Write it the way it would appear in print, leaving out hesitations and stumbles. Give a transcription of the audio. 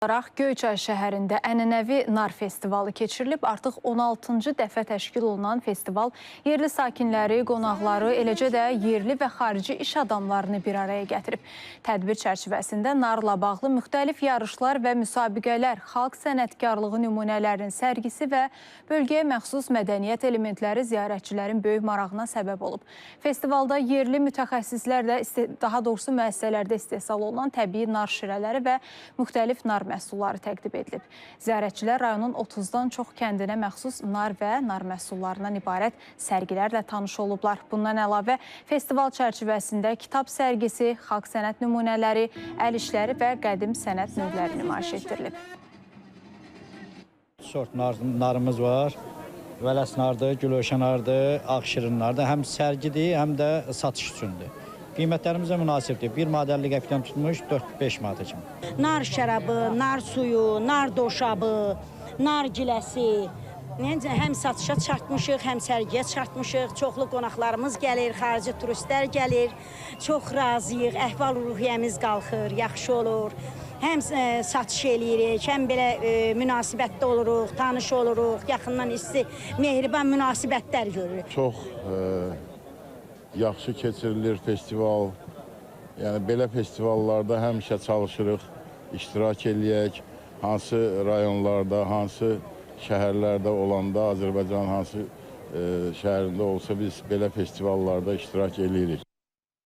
olaraq Göyçay şəhərində ənənəvi nar festivalı keçirilib. Artıq 16-cı dəfə təşkil olunan festival yerli sakinləri, qonaqları, eləcə də yerli və xarici iş adamlarını bir araya gətirib. Tədbir çərçivəsində narla bağlı müxtəlif yarışlar və müsabiqələr, xalq sənətkarlığı nümunələrinin sərgisi və bölgəyə məxsus mədəniyyət elementləri ziyarətçilərin böyük marağına səbəb olub. Festivalda yerli mütəxəssislər də, daha doğrusu müəssisələrdə istehsal olunan təbii nar şirələri və müxtəlif nar məhsulları təqdim edilib. Ziyarətçilər rayonun 30-dan çox kəndinə məxsus nar və nar məhsullarından ibarət sərgilərlə tanış olublar. Bundan əlavə, festival çərçivəsində kitab sərgisi, xalq sənət nümunələri, əl işləri və qədim sənət növləri nümayiş etdirilib. Sort narımız var. Vələs nardır, gülöşən nardır, ağ şirin nardır. Həm sərgidir, həm də satış üçündür. Qiymətlərimizə münasibdir. Bir madəlli qəpikdən tutmuş 4-5 manata kimi. Nar şərabı, nar suyu, nar doşabı, nar giləsi. Həm satışa çıxartmışıq, həm sərgiyə çıxartmışıq. Çoxlu qonaqlarımız gəlir, xarici turistlər gəlir. Çox razıyıq, əhval-ruhiyyəmiz qalxır, yaxşı olur. Həm satış eləyirik, həm belə münasibətdə oluruq, tanış oluruq, yaxından isti, mehriban münasibətlər görürük. Çox yaxşı keçirilir festival. Yəni belə festivallarda həmişə çalışırıq, iştirak eləyək. Hansı rayonlarda, hansı şəhərlərdə olanda, Azərbaycanın hansı şəhərində olsa biz belə festivallarda iştirak eləyirik.